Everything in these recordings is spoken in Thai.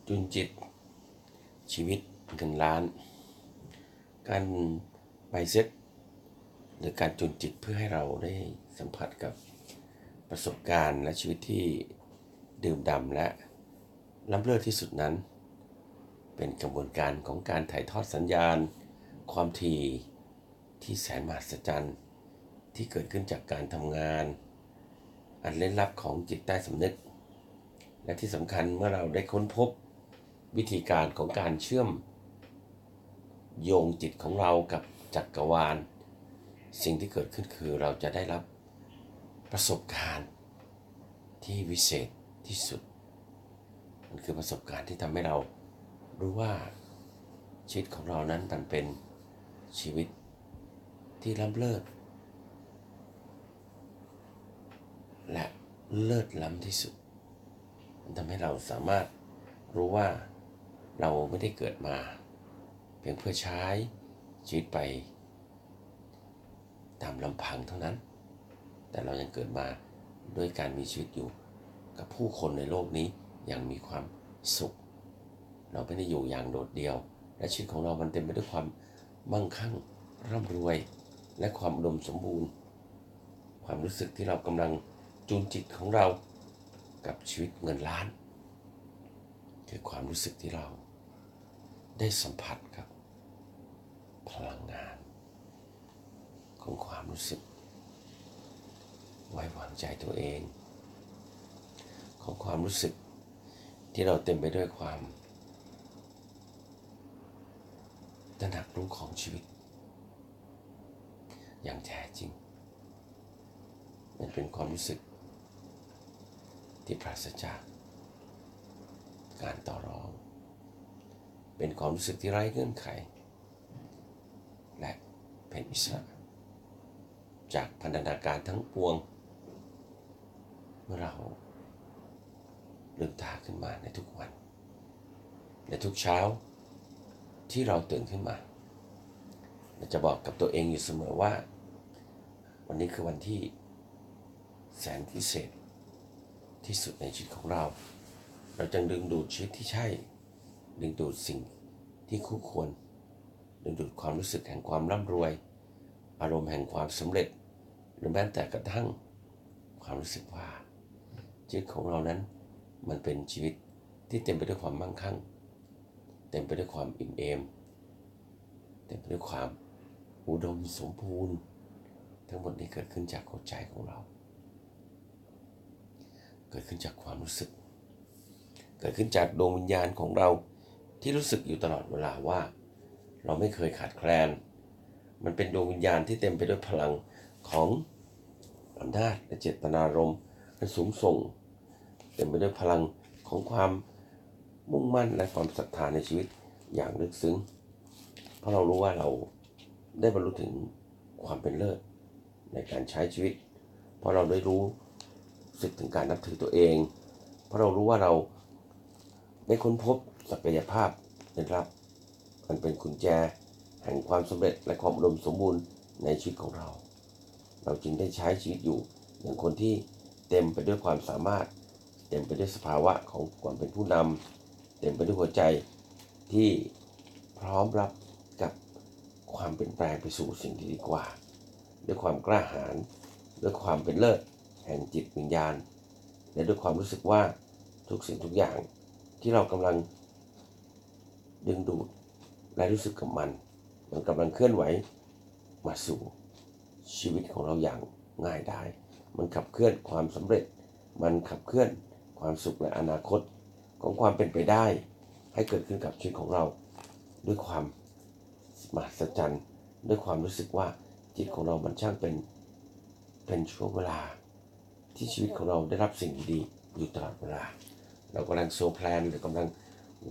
จุนจิตชีวิตเงินล้านการไบเซ็ตหรือการจุนจิตเพื่อให้เราได้สัมผัสกับประสบการณ์และชีวิตที่ดื่มด่ำและล้ำเลิศที่สุดนั้นเป็นกระบวนการของการถ่ายทอดสัญญาณความถี่ที่แสนมหัศจรรย์ที่เกิดขึ้นจากการทำงานอันลึกลับของจิตใต้สำนึกและที่สำคัญเมื่อเราได้ค้นพบวิธีการของการเชื่อมโยงจิตของเรากับจักรวาลสิ่งที่เกิดขึ้นคือเราจะได้รับประสบการณ์ที่วิเศษที่สุดมันคือประสบการณ์ที่ทำให้เรารู้ว่าชีวิตของเรานั้นมันเป็นชีวิตที่ล้ำเลิศและเลิศล้ำที่สุดมันทำให้เราสามารถรู้ว่าเราไม่ได้เกิดมาเพียงเพื่อใช้ชีวิตไปตามลำพังเท่านั้นแต่เรายังเกิดมาด้วยการมีชีวิตอยู่กับผู้คนในโลกนี้อย่างมีความสุขเราไม่ได้อยู่อย่างโดดเดี่ยวและชีวิตของเรามันเต็มไปด้วยความมั่งคั่งร่ำรวยและความอุดมสมบูรณ์ความรู้สึกที่เรากำลังจูนจิตของเรากับชีวิตเงินล้านคือความรู้สึกที่เราได้สัมผัสกับพลังงานของความรู้สึกไว้วางใจตัวเองของความรู้สึกที่เราเต็มไปด้วยความตระหนักรู้ของชีวิตอย่างแท้จริงมันเป็นความรู้สึกที่ปราศจากการต่อรองเป็นความรู้สึกที่ไร้เงื่อนไขและเป็นอิสระจากพันธนาการทั้งปวงเมื่อเราลืมตาขึ้นมาในทุกวันในทุกเช้าที่เราตื่นขึ้นมาเราจะบอกกับตัวเองอยู่เสมอว่าวันนี้คือวันที่แสนพิเศษที่สุดในชีวิตของเราจะดึงดูดชีวิตที่ใช่ดึงดูดสิ่งที่คู่ควรดึงดูดความรู้สึกแห่งความร่ำรวยอารมณ์แห่งความสำเร็จหรือแม้แต่กระทั่งความรู้สึกว่าชีวิตของเรานั้นมันเป็นชีวิตที่เต็มไปด้วยความมั่งคั่งเต็มไปด้วยความอิ่มเอมเต็มไปด้วยความอุดมสมบูรณ์ทั้งหมดนี้เกิดขึ้นจากหัวใจของเราเกิดขึ้นจากความรู้สึกเกิดขึ้นจากดวงวิญญาณของเราที่รู้สึกอยู่ตลอดเวลาว่าเราไม่เคยขาดแคลนมันเป็นดวงวิญญาณที่เต็มไปด้วยพลังของอำนาจและเจตนารมณ์อันสูงส่งเต็มไปด้วยพลังของความมุ่งมั่นและความศรัทธาในชีวิตอย่างลึกซึ้งเพราะเรารู้ว่าเราได้บรรลุถึงความเป็นเลิศในการใช้ชีวิตเพราะเราได้รู้สึกถึงการนับถือตัวเองเพราะเรารู้ว่าเราได้ค้นพบศักยภาพในรับมันเป็นกุญแจแห่งความสำเร็จและความอุดมสมบูรณ์ในชีวิตของเราจึงได้ใช้ชีวิตอยู่อย่างคนที่เต็มไปด้วยความสามารถเต็มไปด้วยสภาวะของความเป็นผู้นำเต็มไปด้วยหัวใจที่พร้อมรับกับความเปลี่ยนแปลงไปสู่สิ่งที่ดีกว่าด้วยความกล้าหาญด้วยความเป็นเลิศแห่งจิตวิญญาณและด้วยความรู้สึกว่าทุกสิ่งทุกอย่างที่เรากำลังดึงดูดและรู้สึกกับมันกำลังเคลื่อนไหวมาสู่ชีวิตของเราอย่างง่ายดายมันขับเคลื่อนความสำเร็จมันขับเคลื่อนความสุขและอนาคตของความเป็นไปได้ให้เกิดขึ้นกับชีวิตของเราด้วยความมหัศจรรย์ด้วยความรู้สึกว่าจิตของเรามันช่างเป็นช่วงเวลาที่ชีวิตของเราได้รับสิ่งดีๆอยู่ตลอดเวลาเรากำลังโซแพลนหรือกำลัง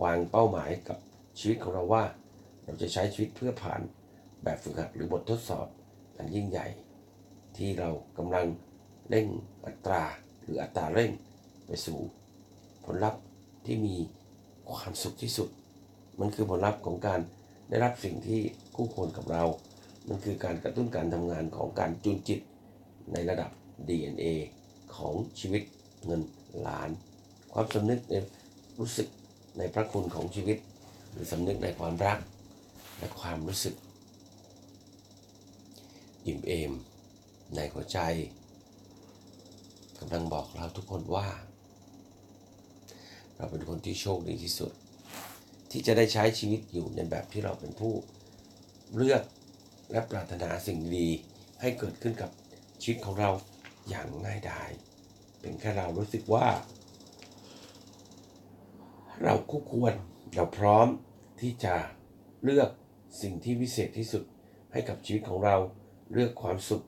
วางเป้าหมายกับชีวิตของเราว่าเราจะใช้ชีวิตเพื่อผ่านแบบฝึกหัดหรือบททดสอบอันยิ่งใหญ่ที่เรากำลังเร่งอัตราหรืออัตราเร่งไปสู่ผลลัพธ์ที่มีความสุขที่สุดมันคือผลลัพธ์ของการได้รับสิ่งที่คู่ควรกับเรามันคือการกระตุ้นการทำงานของการจูนจิตในระดับ DNA ของชีวิตเงินล้านความสำนึกในรู้สึก ในพระคุณของชีวิตหรือสำนึกในความรักและความรู้สึกอิ่มเอมในหัวใจกำลังบอกเราทุกคนว่าเราเป็นคนที่โชคดีที่สุดที่จะได้ใช้ชีวิตอยู่ในแบบที่เราเป็นผู้เลือกและปรารถนาสิ่งดีให้เกิดขึ้นกับชีวิตของเราอย่างง่ายดายเป็นแค่เรารู้สึกว่าเราคู่ควรเราพร้อมที่จะเลือกสิ่งที่วิเศษที่สุดให้กับชีวิตของเราเลือกความสุข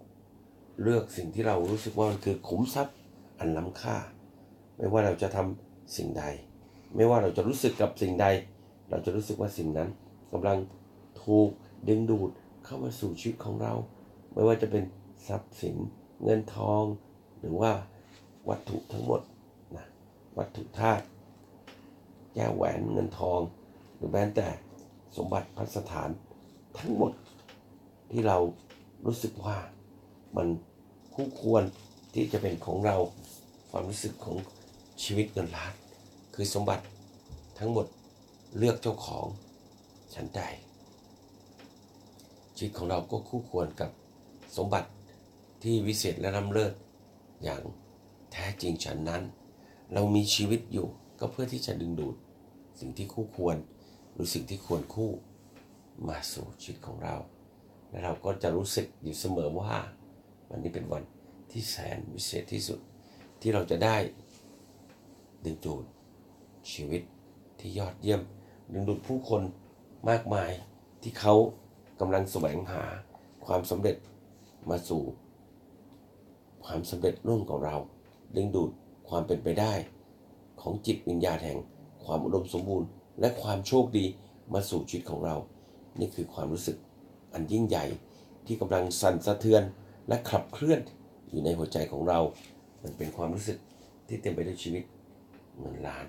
เลือกสิ่งที่เรารู้สึกว่ามันคือขุมทรัพย์อันล้ำค่าไม่ว่าเราจะทำสิ่งใดไม่ว่าเราจะรู้สึกกับสิ่งใดเราจะรู้สึกว่าสิ่งนั้นกำลังถูกดึงดูดเข้ามาสู่ชีวิตของเราไม่ว่าจะเป็นทรัพย์สินเงินทองหรือว่าวัตถุทั้งหมดนะวัตถุธาตุแก้วแหวนเงินทองหรือแม้แต่สมบัติพัสถานทั้งหมดที่เรารู้สึกว่ามันคู่ควรที่จะเป็นของเราความรู้สึกของชีวิตเงินล้านคือสมบัติทั้งหมดเลือกเจ้าของฉันใดชีวิตของเราก็คู่ควรกับสมบัติที่วิเศษและล้ำเลิศอย่างแท้จริงฉันนั้นเรามีชีวิตอยู่ก็เพื่อที่จะดึงดูดสิ่งที่คู่ควรหรือสิ่งที่ควรคู่มาสู่ชีวิตของเราและเราก็จะรู้สึกอยู่เสมอว่าวันนี้เป็นวันที่แสนวิเศษที่สุดที่เราจะได้ดึงดูดชีวิตที่ยอดเยี่ยมดึงดูดผู้คนมากมายที่เขากำลังแสวงหาความสำเร็จมาสู่ความสำเร็จร่วมกับเราดึงดูดความเป็นไปได้ของจิตวิญญาณแห่งความอุดมสมบูรณ์และความโชคดีมาสู่ชีวิตของเรานี่คือความรู้สึกอันยิ่งใหญ่ที่กำลังสั่นสะเทือนและขับเคลื่อนอยู่ในหัวใจของเรามันเป็นความรู้สึกที่เต็มไปด้วยชีวิตเงินล้าน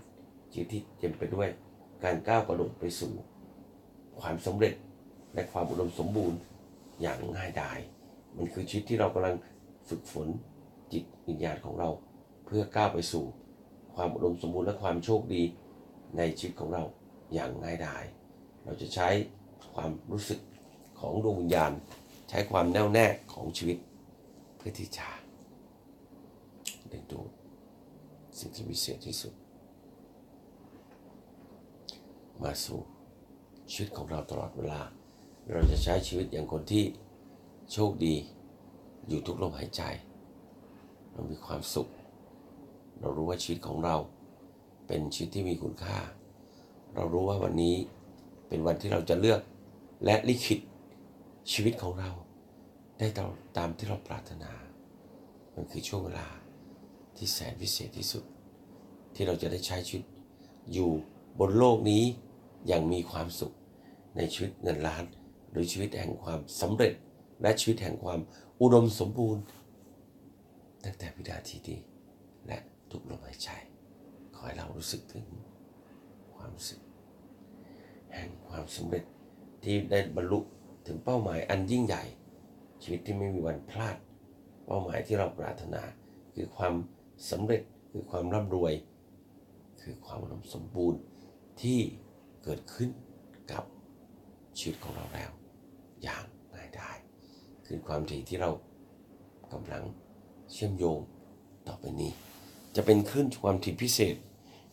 ชีวิตที่เต็มไปด้วยการก้าวกระโดดไปสู่ความสำเร็จและความอุดมสมบูรณ์อย่างง่ายดายมันคือชีวิตที่เรากำลังฝึกฝนจิตวิญญาณของเราเพื่อก้าวไปสู่ความอุดมสมบูรณ์และความโชคดีในชีวิตของเราอย่างง่ายดายเราจะใช้ความรู้สึกของดวงวิญญาณใช้ความแน่วแน่ของชีวิตเพื่อที่จะดึงดูดสิ่งที่วิเศษที่สุดมาสู่ชีวิตของเราตลอดเวลาเราจะใช้ชีวิตอย่างคนที่โชคดีอยู่ทุกลมหายใจเรามีความสุขเรารู้ว่าชีวิตของเราเป็นชีวิตที่มีคุณค่าเรารู้ว่าวันนี้เป็นวันที่เราจะเลือกและลิขิตชีวิตของเราได้ตามที่เราปรารถนามันคือช่วงเวลาที่แสนพิเศษที่สุดที่เราจะได้ใช้ชีวิตอยู่บนโลกนี้อย่างมีความสุขในชีวิตเงินล้านหรือชีวิตแห่งความสำเร็จและชีวิตแห่งความอุดมสมบูรณ์ตั้งแต่วินาทีนี้และทุกลมหายใจขอให้เรารู้สึกถึงความรู้สึกแห่งความสำเร็จที่ได้บรรลุถึงเป้าหมายอันยิ่งใหญ่ชีวิตที่ไม่มีวันพลาดเป้าหมายที่เราปรารถนาคือความสำเร็จคือความร่ำรวยคือความอุดมสมบูรณ์ที่เกิดขึ้นกับชีวิตของเราแล้วอย่างง่ายดายคือความถี่ที่เรากำลังเชื่อมโยงต่อไปนี้จะเป็นคลื่นความถี่พิเศษ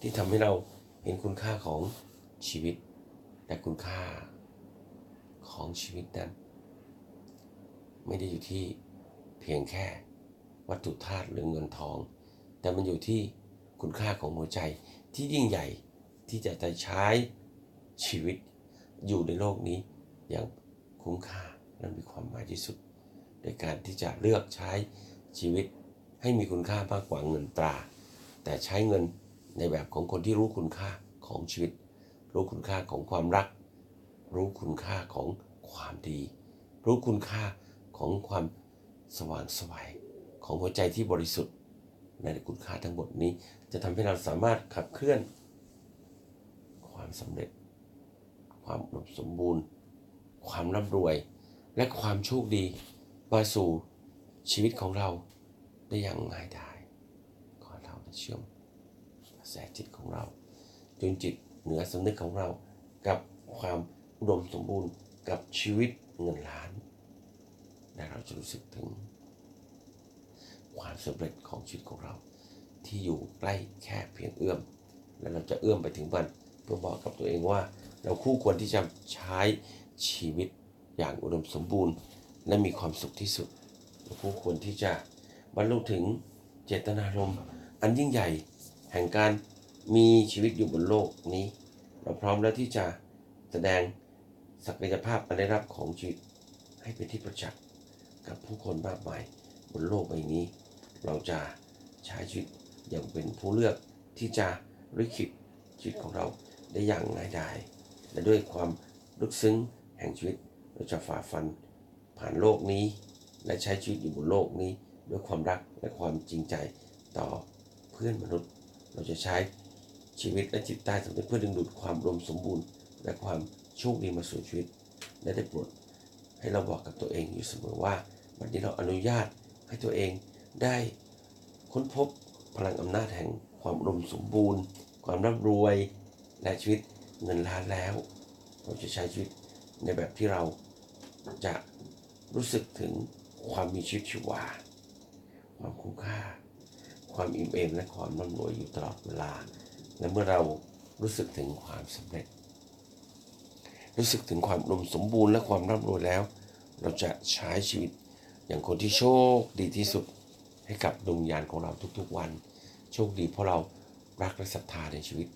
ที่ทำให้เราเห็นคุณค่าของชีวิตและคุณค่าของชีวิตนั้นไม่ได้อยู่ที่เพียงแค่วัตถุธาตุหรือเงินทองแต่มันอยู่ที่คุณค่าของหัวใจที่ยิ่งใหญ่ที่จะใช้ชีวิตอยู่ในโลกนี้อย่างคุ้มค่าและมีความหมายที่สุดโดยการที่จะเลือกใช้ชีวิตให้มีคุณค่ามากกว่าเงินตราแต่ใช้เงินในแบบของคนที่รู้คุณค่าของชีวิตรู้คุณค่าของความรักรู้คุณค่าของความดีรู้คุณค่าของความสว่างไสวของหัวใจที่บริสุทธิ์ในคุณค่าทั้งหมดนี้จะทำให้เราสามารถขับเคลื่อนความสำเร็จความอุดมสมบูรณ์ความร่ำรวยและความโชคดีมาสู่ชีวิตของเราได้อย่างง่ายดายขอเราได้เชื่อมกระแสจิตของเราจนจิต เหนือสำนึกของเรากับความอุดมสมบูรณ์กับชีวิตเงินล้านและเราจะรู้สึกถึงความสำเร็จของชีวิตของเราที่อยู่ใกล้แค่เพียงเอื้อมและเราจะเอื้อมไปถึงมันเพื่อบอกกับตัวเองว่าเราคู่ควรที่จะใช้ชีวิตอย่างอุดมสมบูรณ์และมีความสุขที่สุดเราคู่ควรที่จะบรรลุถึงเจตนารมณ์อันยิ่งใหญ่แห่งการมีชีวิตอยู่บนโลกนี้เราพร้อมแล้วที่จะแสดงศักยภาพอันได้รับของชีวิตให้เป็นที่ประจักษ์กับผู้คนมากมายบนโลกใบนี้เราจะใช้ชีวิตอย่างเป็นผู้เลือกที่จะลิขิตชีวิตของเราได้อย่างง่ายดายและด้วยความลึกซึ้งแห่งชีวิตเราจะฝ่าฟันผ่านโลกนี้และใช้ชีวิตอยู่บนโลกนี้ด้วยความรักและความจริงใจต่อเพื่อนมนุษย์เราจะใช้ชีวิตและจิตใต้สำนึกเพื่อดึงดูดความอุดมสมบูรณ์และความโชคดีมาสู่ชีวิตและได้โปรดให้เราบอกกับตัวเองอยู่เสมอว่าวันนี้เราอนุญาตให้ตัวเองได้ค้นพบพลังอำนาจแห่งความอุดมสมบูรณ์ความร่ำรวยและชีวิตเงินล้านแล้วเราจะใช้ชีวิตในแบบที่เราจะรู้สึกถึงความมีชีวิตชีวาความคุ้มค่าความอิ่มเอมและความร่ำรวยอยู่ตลอดเวลาและเมื่อเรารู้สึกถึงความสำเร็จรู้สึกถึงความอุดมสมบูรณ์และความร่ำรวยแล้วเราจะใช้ชีวิตอย่างคนที่โชคดีที่สุดให้กับดวงวิญญาณของเราทุกๆวันโชคดีเพราะเรารักและศรัทธาในชีวิต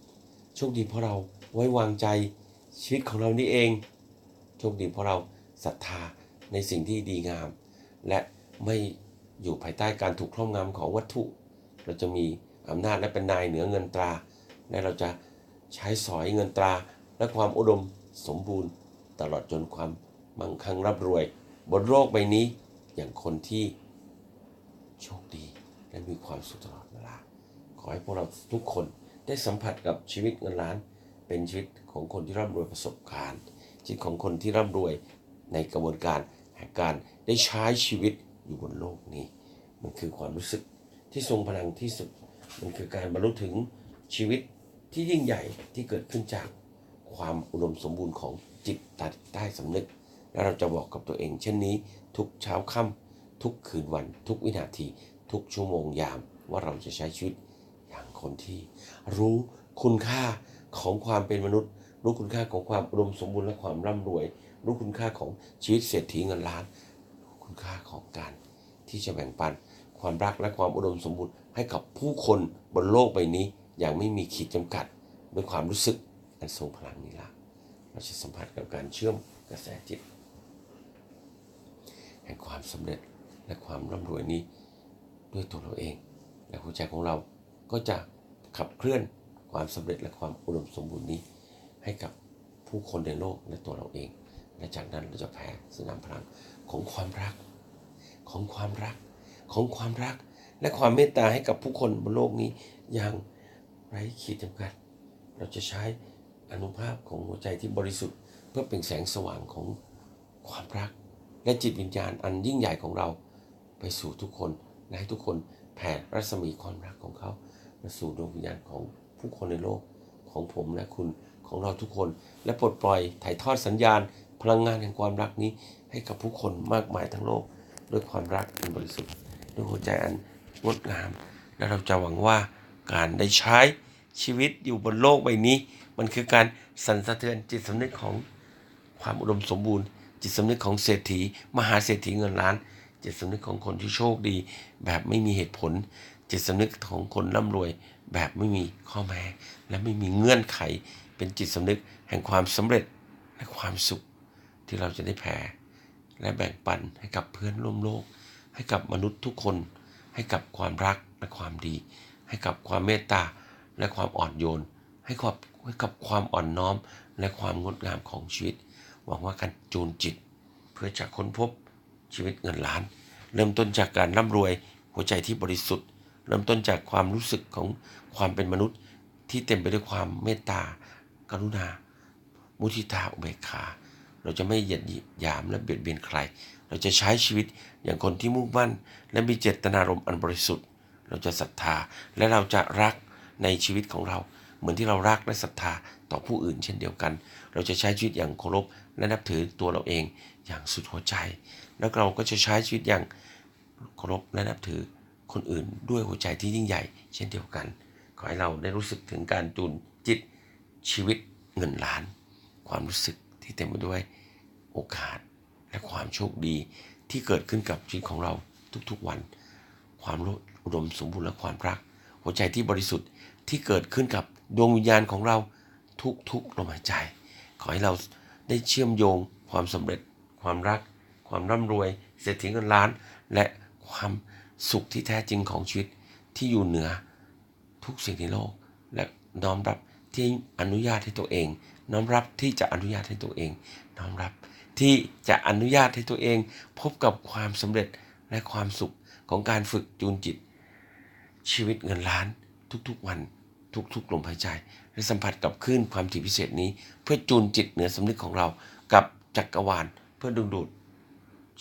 โชคดีเพราะเราไว้วางใจชีวิตของเรานี่เองโชคดีเพราะเราศรัทธาในสิ่งที่ดีงามและไม่อยู่ภายใต้การถูกครอบงำของวัตถุเราจะมีอำนาจและเป็นนายเหนือเงินตราและเราจะใช้สอยเงินตราและความอุดมสมบูรณ์ตลอดจนความมั่งคั่งร่ำรวยบนโลกใบนี้อย่างคนที่โชคดีและมีความสุขตลอดเวลาขอให้พวกเราทุกคนได้สัมผัสกับชีวิตเงินล้านเป็นชีวิตของคนที่ร่ำรวยประสบการณ์ชีวิตของคนที่ร่ำรวยในกระบวนการแห่งการได้ใช้ชีวิตอยู่บนโลกนี้มันคือความรู้สึกที่ทรงพลังที่สุดมันคือการบรรลุถึงชีวิตที่ยิ่งใหญ่ที่เกิดขึ้นจากความอุดมสมบูรณ์ของจิตใต้สำนึกและเราจะบอกกับตัวเองเช่นนี้ทุกเช้าค่ำทุกคืนวันทุกวินาทีทุกชั่วโมงยามว่าเราจะใช้ชีวิตอย่างคนที่รู้คุณค่าของความเป็นมนุษย์รู้คุณค่าของความอุดมสมบูรณ์และความร่ำรวยรู้คุณค่าของชีวิตเศรษฐีเงินล้านรู้คุณค่าของการที่จะแบ่งปันความรักและความอุดมสมบูรณ์ให้กับผู้คนบนโลกใบนี้อย่างไม่มีขีดจำกัดด้วยความรู้สึกอันทรงพลังนี้ละเราจะสัมผัสกับการเชื่อมกระแสจิตแห่งความสำเร็จและความร่ำรวยนี้ด้วยตัวเราเองและหัวใจของเราก็จะขับเคลื่อนความสำเร็จและความอุดมสมบูรณ์นี้ให้กับผู้คนในโลกและตัวเราเองและจากนั้นเราจะแผ่สนามพลังของความรักของความรักของความรักและความเมตตาให้กับผู้คนบนโลกนี้อย่างไร้ขีดจำกัดเราจะใช้อานุภาพของหัวใจที่บริสุทธิ์เพื่อเป็นแสงสว่างของความรักและจิตวิญญาณอันยิ่งใหญ่ของเราไปสู่ทุกคนและให้ทุกคนแผ่รัศมีความรักของเขามาสู่ดวงวิญญาณของผู้คนในโลกของผมและคุณของเราทุกคนและปลดปล่อยถ่ายทอดสัญญาณพลังงานแห่งความรักนี้ให้กับผู้คนมากมายทั้งโลกด้วยความรักอันบริสุทธิ์ด้วยหัวใจอันงดงามและเราจะหวังว่าการได้ใช้ชีวิตอยู่บนโลกใบนี้มันคือการสั่นสะเทือนจิตสำนึกของความอุดมสมบูรณ์จิตสำนึกของเศรษฐีมหาเศรษฐีเงินล้านจิตสำนึกของคนที่โชคดีแบบไม่มีเหตุผลจิตสำนึกของคนร่ำรวยแบบไม่มีข้อแม้และไม่มีเงื่อนไขเป็นจิตสำนึกแห่งความสำเร็จและความสุขที่เราจะได้แผ่และแบ่งปันให้กับเพื่อนร่วมโลกให้กับมนุษย์ทุกคนให้กับความรักและความดีให้กับความเมตตาและความอ่อนโยนให้กับความอ่อนน้อมและความงดงามของชีวิตหวังว่าการจูนจิตเพื่อจะค้นพบชีวิตเงินล้านเริ่มต้นจากการร่ำรวยหัวใจที่บริสุทธิ์เริ่มต้นจากความรู้สึกของความเป็นมนุษย์ที่เต็มไปด้วยความเมตตากรุณามุทิตาอุเบกขาเราจะไม่เหยียดหยามและเบียดเบียนใครเราจะใช้ชีวิตอย่างคนที่มุ่งมั่นและมีเจตนารมณ์อันบริสุทธิ์เราจะศรัทธาและเราจะรักในชีวิตของเราเหมือนที่เรารักและศรัทธา ต่อผู้อื่นเช่นเดียวกันเราจะใช้ชีวิตอย่างเคารพและนับถือตัวเราเองอย่างสุดหัวใจแล้วเราก็จะใช้ชีวิตอย่างเคารพและนับถือคนอื่นด้วยหัวใจที่ยิ่งใหญ่เช่นเดียวกันขอให้เราได้รู้สึกถึงการจูนจิตชีวิตเงินล้านความรู้สึกที่เต็มไปด้วยโอกาสและความโชคดีที่เกิดขึ้นกับชีวิตของเราทุกๆวันความอุดมสมบูรณ์และความรักหัวใจที่บริสุทธิ์ที่เกิดขึ้นกับดวงวิญญาณของเราทุกๆลมหายใจขอให้เราได้เชื่อมโยงความสำเร็จความรักความร่ำรวยเศรษฐีเงินล้านและความสุขที่แท้จริงของชีวิตที่อยู่เหนือทุกสิ่งในโลกและน้อมรับที่อนุญาตให้ตัวเองน้อมรับที่จะอนุญาตให้ตัวเองน้อมรับที่จะอนุญาตให้ตัวเองพบกับความสำเร็จและความสุขของการฝึกจูนจิตชีวิตเงินล้านทุกๆวันทุกๆลมหายใจและสัมผัสกับคลื่นความถี่พิเศษนี้เพื่อจูนจิตเหนือสำนึกของเรากับจักรวาลเพื่อดึงดูด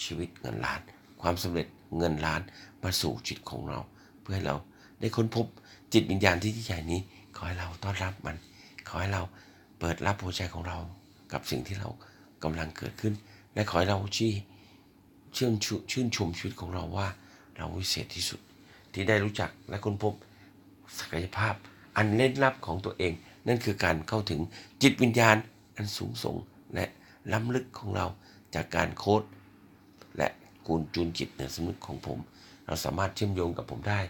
ชีวิตเงินล้านความสำเร็จเงินล้านมาสู่จิตของเราเพื่อให้เราได้ค้นพบจิตวิญญาณที่ยิ่งใหญ่นี้ขอให้เราต้อนรับมันขอให้เราเปิดรับหัวใจของเรากับสิ่งที่เรากำลังเกิดขึ้นและขอให้เราชื่นชมชีวิตของเราว่าเราวิเศษที่สุดที่ได้รู้จักและค้นพบศักยภาพอันเล่นลับของตัวเองนั่นคือการเข้าถึงจิตวิญญาณอันสูงส่งและล้ำลึกของเราจากการโค้ดและกูลจูนจิตเหนือสำนึกของผมเราสามารถเชื่อมโยงกับผมได้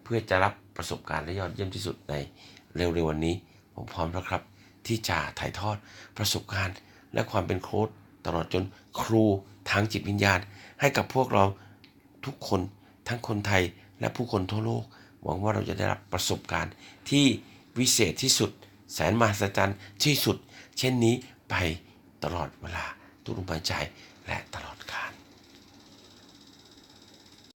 เพื่อจะรับประสบการณ์และยอดเยี่ยมที่สุดในเร็วๆวันนี้ผมพร้อมแล้วครับที่จะถ่ายทอดประสบการณ์และความเป็นโค้ชตลอดจนครูทางจิตวิญญาณให้กับพวกเราทุกคนทั้งคนไทยและผู้คนทั่วโลกหวังว่าเราจะได้รับประสบการณ์ที่วิเศษที่สุดแสนมหัศจรรย์ที่สุดเช่นนี้ไปตลอดเวลาทุกลมหายใจและตลอด